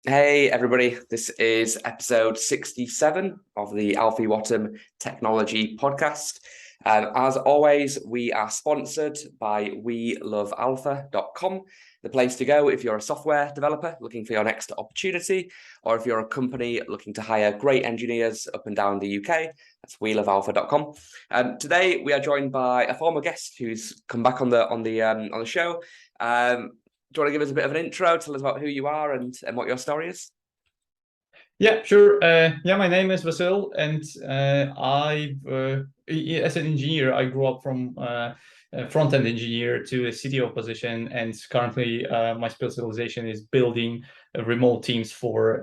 Hey everybody, this is episode 67 of the Alfie Whattam Technology Podcast. As always, we are sponsored by welovealpha.com, the place to go if you're a software developer looking for your next opportunity, or if you're a company looking to hire great engineers up and down the UK. That's welovealpha.com. Today we are joined by a former guest who's come back on the show. Do you want to give us a bit of an intro? Tell us about who you are and what your story is? Yeah, sure. My name is Vasile, and as an engineer, I grew up from a front-end engineer to a CTO position, and currently my specialization is building remote teams for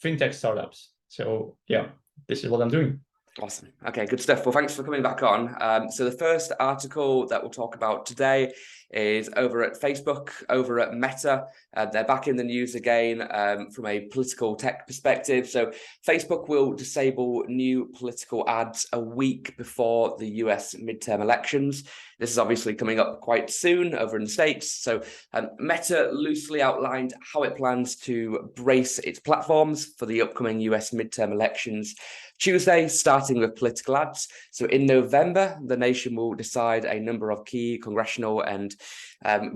fintech startups. So yeah, this is what I'm doing. Awesome. Okay, good stuff. Well, thanks for coming back on. So the first article that we'll talk about today is over at Facebook, over at Meta. They're back in the news again from a political tech perspective. So Facebook will disable new political ads a week before the US midterm elections. This is obviously coming up quite soon over in the States. So Meta loosely outlined how it plans to brace its platforms for the upcoming US midterm elections Tuesday, starting with political ads. So in November, the nation will decide a number of key congressional and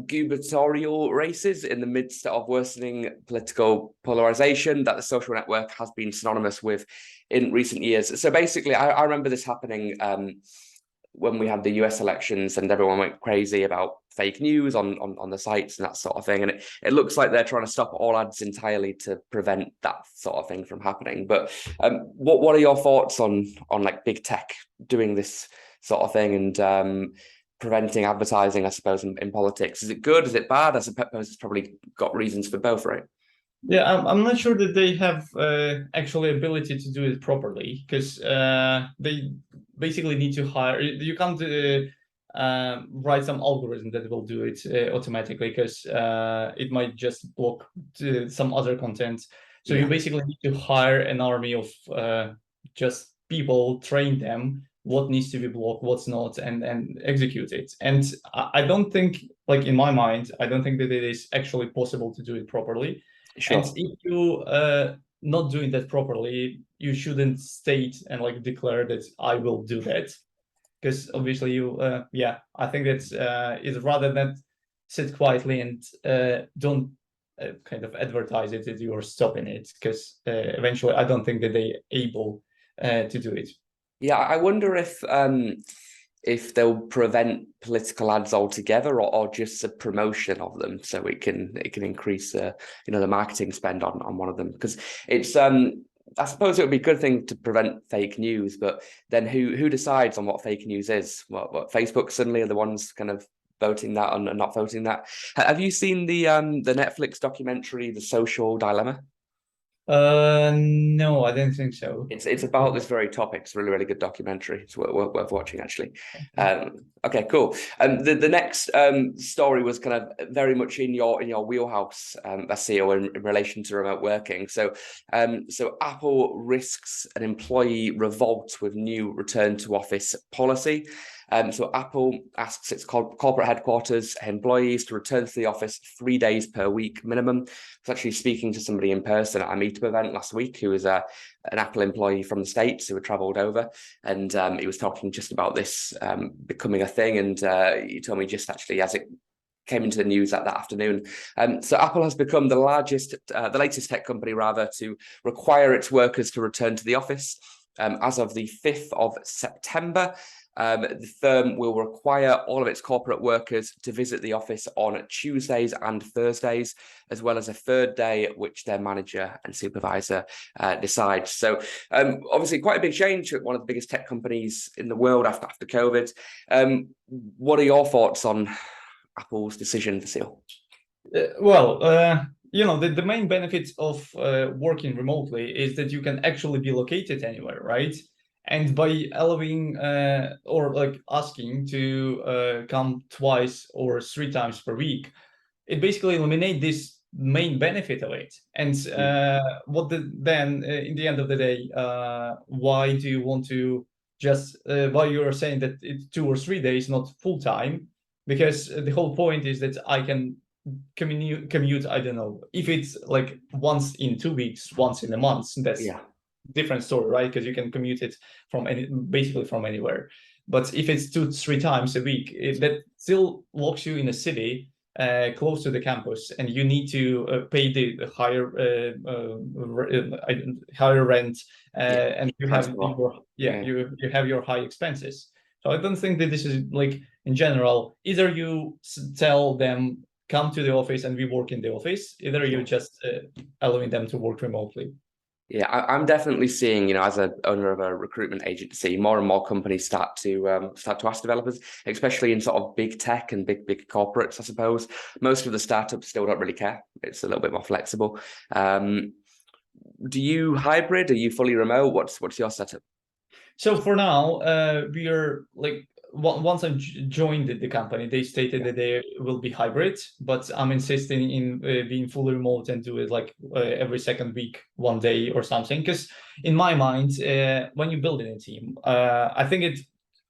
gubernatorial races in the midst of worsening political polarization that the social network has been synonymous with in recent years. So basically, I remember this happening when we had the US elections and everyone went crazy about fake news on the sites and that sort of thing. And it looks like they're trying to stop all ads entirely to prevent that sort of thing from happening. But what are your thoughts on like big tech doing this sort of thing and preventing advertising, I suppose, in politics? Is it good? Is it bad? I suppose it's probably got reasons for both, right? Yeah, I'm not sure that they have actually ability to do it properly because they basically need to hire. You can't write some algorithm that will do it automatically because it might just block some other content. So you Yeah. basically need to hire an army of just people, train them what needs to be blocked, what's not, and execute it. And I don't think, like in my mind, I don't think that it is actually possible to do it properly. And Sure. if you not doing that properly, you shouldn't state and like declare that I will do that, because obviously you, I think that's is rather than sit quietly and don't kind of advertise it that you're stopping it, because eventually I don't think that they able to do it. Yeah, I wonder if they'll prevent political ads altogether or just a promotion of them so it can increase the marketing spend on one of them, because it's I suppose it would be a good thing to prevent fake news, but then who decides on what fake news is? What Facebook suddenly are the ones kind of voting that and not voting that? Have you seen the Netflix documentary The Social Dilemma? No, I don't think so. It's about this very topic. It's a really, really good documentary. It's worth watching, actually. Okay, cool. The next story was kind of very much in your wheelhouse, Vasile, in relation to remote working. So Apple risks an employee revolt with new return to office policy. So Apple asks its corporate headquarters employees to return to the office 3 days per week minimum. I was actually speaking to somebody in person at a meetup event last week who was an Apple employee from the States who had traveled over, and he was talking just about this becoming a thing, and he told me just actually as it came into the news that afternoon. So Apple has become the latest tech company rather to require its workers to return to the office. As of the 5th of September, the firm will require all of its corporate workers to visit the office on Tuesdays and Thursdays, as well as a third day, which their manager and supervisor decides. So obviously quite a big change at one of the biggest tech companies in the world after COVID. What are your thoughts on Apple's decision, Vasile? The main benefit of working remotely is that you can actually be located anywhere, right? And by allowing or like asking to come twice or 3 times per week, it basically eliminates this main benefit of it. And then in the end of the day, why do you want to just why you're saying that it's 2 or 3 days, not full time? Because the whole point is that I can commute, I don't know, if it's like once in 2 weeks, once in a month, that's different story, right? Because you can commute it from basically from anywhere. But if it's 2-3 times a week, that still locks you in a city close to the campus, and you need to pay the higher rent, and you have you have your high expenses. So I don't think that this is like, in general, either you tell them come to the office and we work in the office, either you just allowing them to work remotely. Yeah, I'm definitely seeing, as an owner of a recruitment agency, more and more companies start to ask developers, especially in sort of big tech and big corporates, I suppose. Most of the startups still don't really care. It's a little bit more flexible. Do you hybrid? Are you fully remote? What's your setup? So for now, we are like, once I joined the company, they stated that they will be hybrid, but I'm insisting in being fully remote and do it like every second week, 1 day or something. Because in my mind, when you build in a team, I think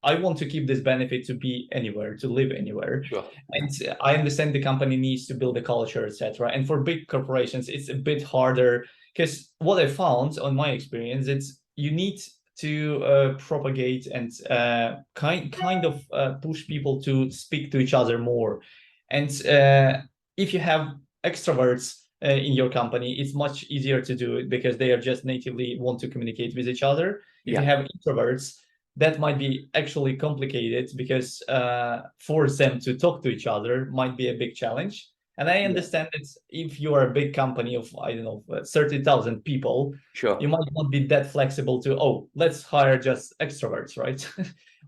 I want to keep this benefit to be anywhere, to live anywhere. Sure. And I understand the company needs to build a culture, etc. And for big corporations, it's a bit harder, because what I found on my experience, it's you need to propagate and kind of push people to speak to each other more. And if you have extroverts in your company, it's much easier to do it because they are just natively want to communicate with each other. If you have introverts, that might be actually complicated because force them to talk to each other might be a big challenge. And I understand that if you are a big company of, I don't know, 30,000 people, you might not be that flexible to, let's hire just extroverts, right?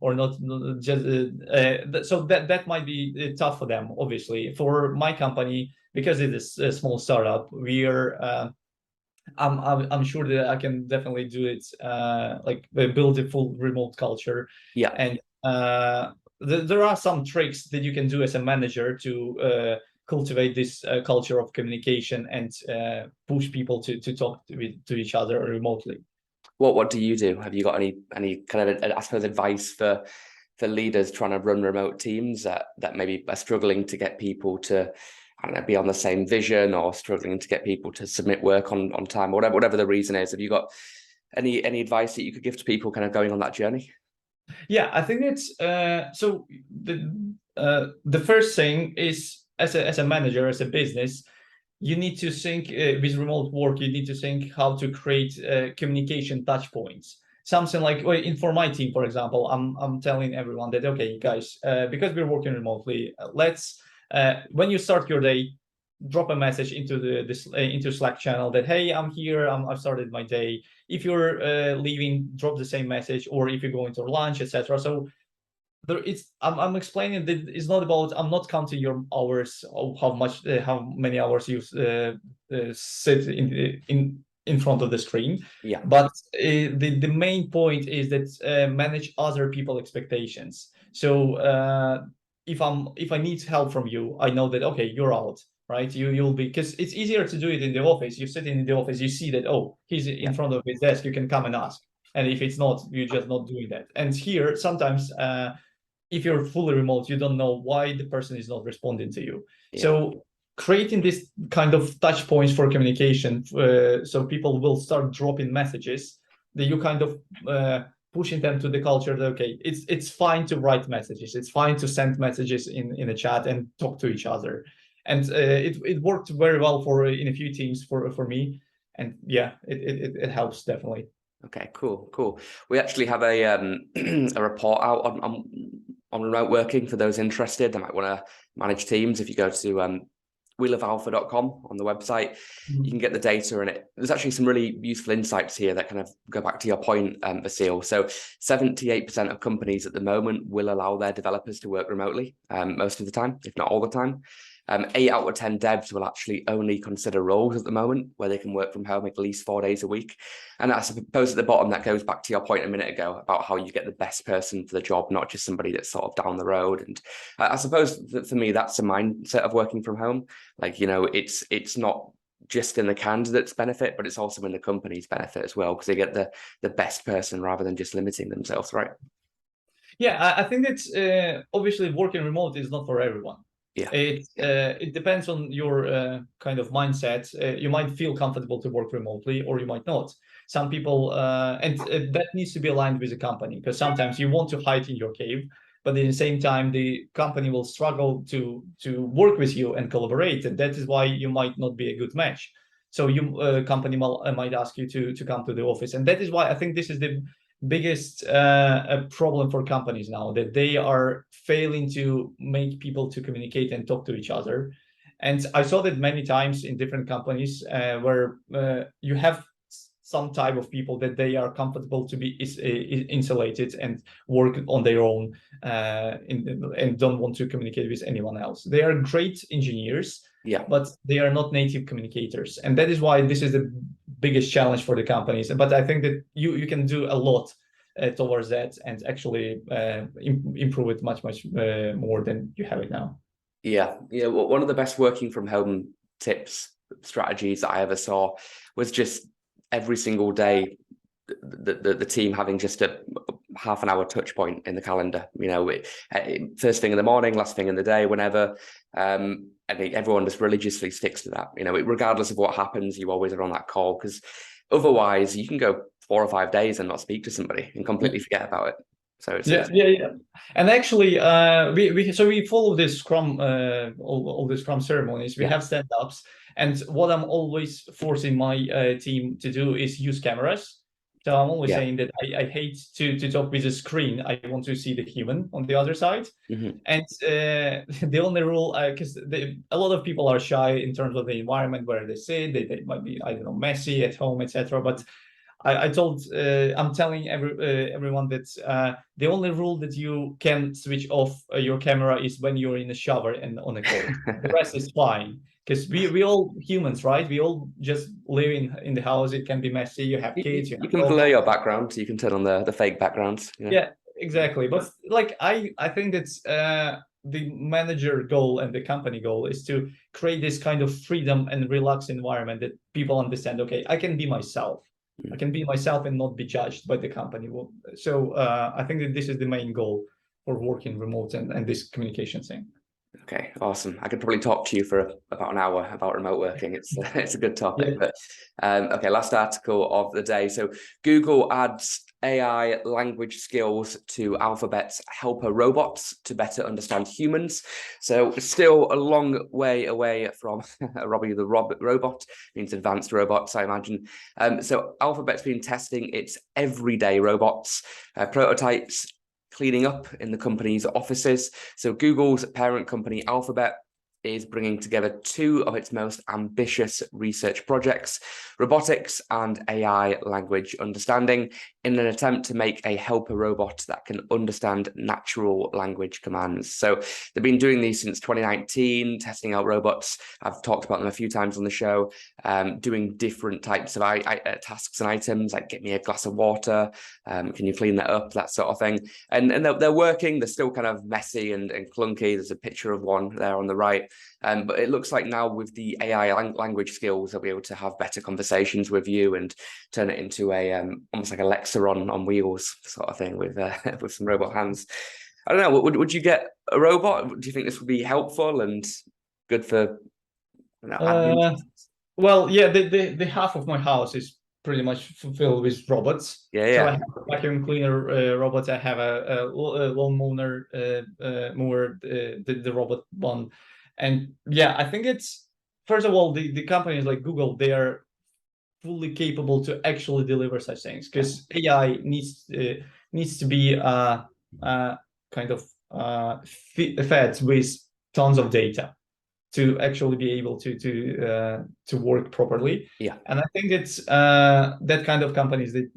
Or not just, so that might be tough for them, obviously. For my company, because it is a small startup, we are, I'm sure that I can definitely do it, like build a full remote culture. Yeah. And there are some tricks that you can do as a manager to cultivate this culture of communication and push people to talk to each other remotely. What do you do? Have you got any kind of, I suppose, advice for leaders trying to run remote teams that maybe are struggling to get people to, I don't know, be on the same vision, or struggling to get people to submit work on time, or whatever the reason is? Have you got any advice that you could give to people kind of going on that journey? Yeah, I think it's so the first thing is, as a manager, as a business, you need to think with remote work, you need to think how to create communication touch points. Something like, for my team, for example, I'm telling everyone that, okay, guys, because we're working remotely, let's when you start your day, drop a message into into Slack channel that, hey, I'm here, I've started my day. If you're leaving, drop the same message, or if you're going to lunch, etc. So I'm explaining that it's not about, I'm not counting your hours, or how many hours you sit in front of the screen. Yeah. But the main point is that manage other people's expectations. So if I need help from you, I know that, okay, you're out, right? You'll be, because it's easier to do it in the office. You sit in the office, you see that, he's in front of his desk, you can come and ask. And if it's not, you're just not doing that. And here, sometimes if you're fully remote, you don't know why the person is not responding to you. So creating this kind of touch points for communication, so people will start dropping messages, that you kind of pushing them to the culture that, okay, it's fine to write messages, it's fine to send messages in a chat and talk to each other. And it worked very well in a few teams for me. And yeah, it helps definitely. Okay, cool. We actually have a a report out on remote working for those interested. They might want to manage teams. If you go to welovealpha.com on the website, you can get the data, and there's actually some really useful insights here that kind of go back to your point, Vasile. So 78% of companies at the moment will allow their developers to work remotely most of the time, if not all the time. 8 out of 10 devs will actually only consider roles at the moment where they can work from home at least 4 days a week. And I suppose at the bottom, that goes back to your point a minute ago about how you get the best person for the job, not just somebody that's sort of down the road. And I suppose that for me, that's the mindset of working from home. Like, it's not just in the candidate's benefit, but it's also in the company's benefit as well, because they get the best person rather than just limiting themselves, right? Yeah, I think it's obviously working remote is not for everyone. Yeah. It depends on your kind of mindset. You might feel comfortable to work remotely, or you might not. Some people, and that needs to be aligned with the company, because sometimes you want to hide in your cave, but at the same time, the company will struggle to work with you and collaborate, and that is why you might not be a good match. So you company might ask you to come to the office, and that is why I think this is the biggest problem for companies now, that they are failing to make people to communicate and talk to each other. And I saw that many times in different companies where you have some type of people that they are comfortable to be insulated and work on their own and don't want to communicate with anyone else. They are great engineers, Yeah. but they are not native communicators. And that is why this is the biggest challenge for the companies. But I think that you can do a lot towards that and actually improve it much more than you have it now. Yeah. Well, one of the best working from home tips, strategies that I ever saw was just every single day the team having just a half an hour touch point in the calendar, first thing in the morning, last thing in the day, whenever. I think everyone just religiously sticks to that, regardless of what happens, you always are on that call, because otherwise you can go 4 or 5 days and not speak to somebody and completely forget about it. So it's yeah. And actually, we follow this Scrum, all the Scrum ceremonies. We have stand-ups, and what I'm always forcing my team to do is use cameras. So I'm always saying that I hate to talk with a screen. I want to see the human on the other side. And the only rule, because a lot of people are shy in terms of the environment where they sit. They might be, I don't know, messy at home, etc. But I'm telling everyone that the only rule that you can switch off your camera is when you're in the shower and on a call. The rest is fine, because we all humans, right? We all just live in the house. It can be messy. You have kids. You can blur your background, so you can turn on the fake backgrounds. Yeah, exactly. But like I think that's the manager goal and the company goal is to create this kind of freedom and relaxed environment that people understand. Okay, I can be myself. I can be myself and not be judged by the company. So I think that this is the main goal for working remote and this communication thing. Okay, awesome. I could probably talk to you for about an hour about remote working. It's a good topic. But okay, last article of the day. So Google adds AI language skills to Alphabet's helper robots to better understand humans. So still a long way away from Robbie the robot, means advanced robots, I imagine. So Alphabet's been testing its everyday robots, prototypes, cleaning up in the company's offices. So Google's parent company, Alphabet, is bringing together 2 of its most ambitious research projects, robotics and AI language understanding, in an attempt to make a helper robot that can understand natural language commands. So they've been doing these since 2019, testing out robots. I've talked about them a few times on the show, doing different types of tasks and items, like get me a glass of water, can you clean that up, that sort of thing. And they're working. They're still kind of messy and clunky. There's a picture of one there on the right. But it looks like now with the AI language skills, they'll be able to have better conversations with you and turn it into a almost like Alexa on wheels sort of thing with some robot hands. I don't know. Would you get a robot? Do you think this would be helpful and good for? Well, yeah, the half of my house is pretty much filled with robots. So I have a vacuum cleaner robot. I have a lawn mower, the robot one. And yeah, I think it's, first of all, the companies like Google, they are fully capable to actually deliver such things, because AI needs to be kind of fed with tons of data to actually be able to work properly. Yeah. And I think it's that kind of companies that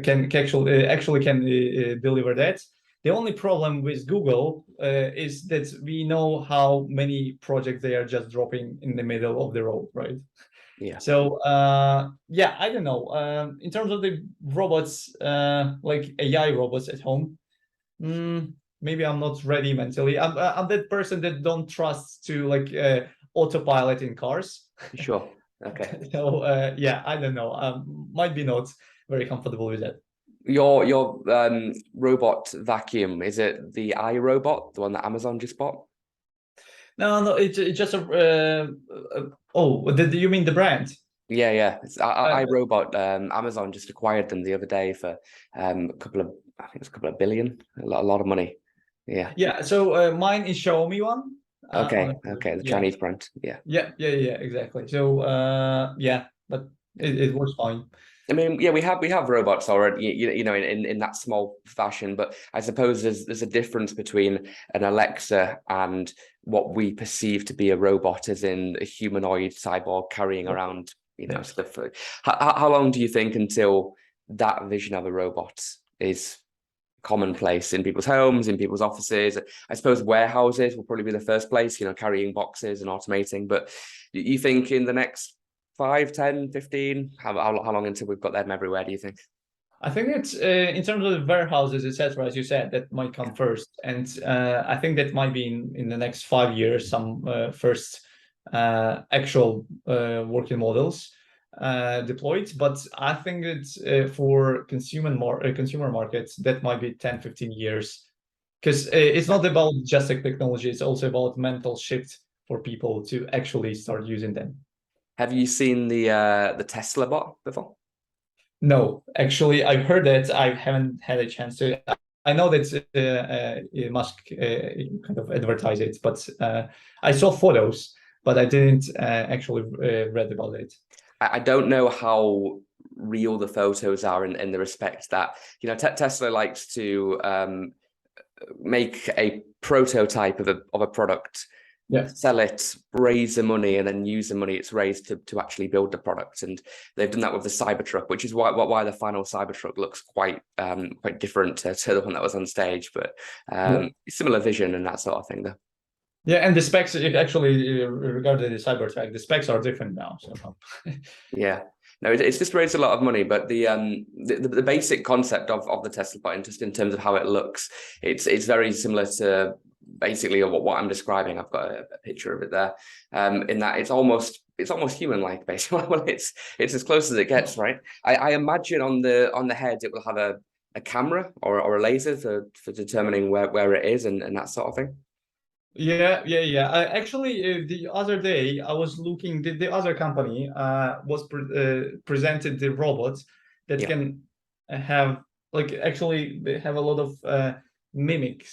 can actually deliver that. The only problem with Google is that we know how many projects they are just dropping in the middle of the road, right? Yeah. So yeah, I don't know. In terms of the robots, like AI robots at home, maybe I'm not ready mentally. I'm that person that don't trust to like autopilot in cars. Sure. Okay. So yeah, I don't know. Might be not very comfortable with that. Your robot vacuum, is it the iRobot, the one that Amazon just bought? No, it's just oh, you mean the brand? Yeah. It's Uh, iRobot. Amazon just acquired them the other day for a couple of, I think it's a couple of billion, a lot of money. Yeah. yeah. So mine is Xiaomi one. Okay. Honestly, Okay. The yeah, Chinese brand. Yeah. exactly. So yeah, but it works fine. I mean, yeah, we have robots already, in that small fashion, but I suppose there's a difference between an Alexa and what we perceive to be a robot, as in a humanoid cyborg carrying Yeah. around, Yeah. stuff. How long do you think until that vision of a robot is commonplace in people's homes, in people's offices? I suppose warehouses will probably be the first place, carrying boxes and automating, but you think in the next 5, 10, 15, how long until we've got them everywhere, do you think? I think it's in terms of the warehouses, etc. As you said, that might come first, and I think that might be in the next 5 years some first actual working models deployed. But I think it's for consumer markets that might be 10, 15 years, because it's not about just the technology; it's also about mental shift for people to actually start using them. Have you seen the Tesla bot before? No, actually, I've heard that. I haven't had a chance to. I know that Musk kind of advertise it, but I saw photos, but I didn't actually read about it. I don't know how real the photos are in the respect that Tesla likes to make a prototype of a product, Yeah. sell it, raise the money, and then use the money it's raised to actually build the product. And they've done that with the Cybertruck, which is why the final Cybertruck looks quite different to the one that was on stage, but similar vision and that sort of thing, though. Yeah, and the specs, actually, regarding the Cybertruck, the specs are different now. So Yeah. No, it's just raised a lot of money, but the basic concept of the Tesla button, just in terms of how it looks, it's very similar to basically what I'm describing. I've got a picture of it there. In that it's almost human-like, basically. Well, it's as close as it gets, right? I imagine on the head it will have a camera or a laser for determining where it is and that sort of thing. yeah. Actually, the other day I was looking. The other company presented the robot that can have, like, actually they have a lot of mimics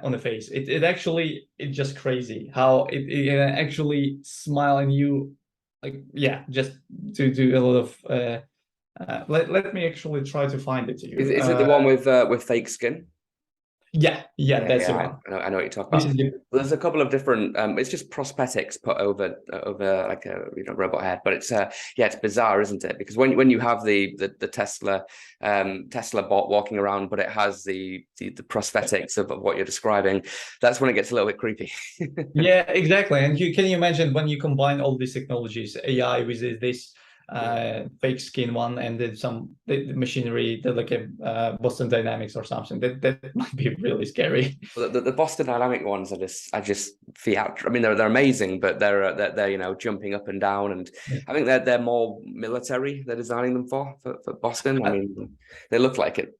on the face. It's just crazy how it can actually smile and you, like, yeah, just to do a lot of. Let me actually try to find it to you. Is it the one with fake skin? Yeah, that's the Yeah, one. I know what you talk This about. is the, Well, there's a couple of different. It's just prosthetics put over like a robot head, but it's it's bizarre, isn't it? Because when you have the Tesla Tesla bot walking around, but it has the prosthetics of what you're describing, that's when it gets a little bit creepy. Yeah, exactly. And can you imagine when you combine all these technologies, AI with this fake skin one, and then the machinery, like a Boston Dynamics or something, that might be really scary. Well, the Boston Dynamic ones are just theatrical. I mean, they're amazing, but they're jumping up and down, and Yeah. I think they're more military. They're designing them for Boston. I mean, they look like it.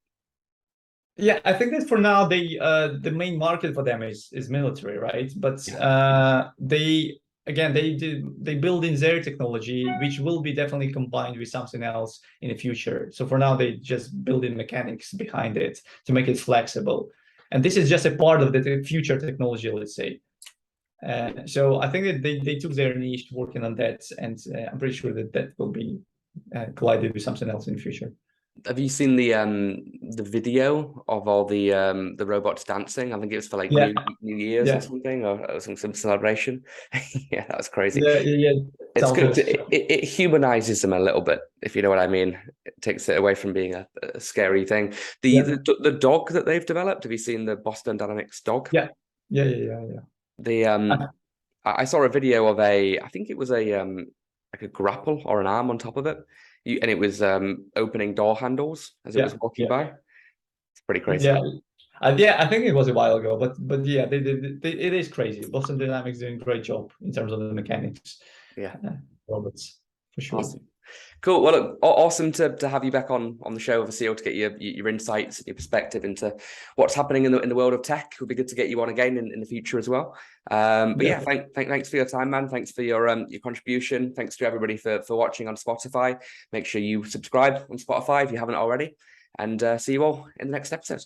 Yeah, I think that for now the main market for them is military, right? But they build in their technology, which will be definitely combined with something else in the future. So for now, they just build in mechanics behind it to make it flexible, and this is just a part of the future technology, let's say. So I think that they took their niche working on that, and I'm pretty sure that will be collided with something else in the future. Have you seen the video of all the robots dancing? I think it was for like Yeah, New Year's yeah, or something, or some celebration. Yeah, that was crazy. yeah. It's good. Telcos. It humanizes them a little bit, if you know what I mean. It takes it away from being a scary thing. The dog that they've developed. Have you seen the Boston Dynamics dog? Yeah. The I saw a video of I think it was like a grapple or an arm on top of it. And it was opening door handles as it was walking by. It's pretty crazy. Yeah, I think it was a while ago, but yeah, it is crazy. Boston Dynamics doing a great job in terms of the mechanics. Yeah, robots for sure. awesome. Cool. Well, look, awesome to have you back on the show, Vasile, to get your insights and your perspective into what's happening in the world of tech. It would be good to get you on again in the future as well. But yeah, thanks for your time, man. Thanks for your contribution. Thanks to everybody for watching on Spotify. Make sure you subscribe on Spotify if you haven't already, and see you all in the next episode.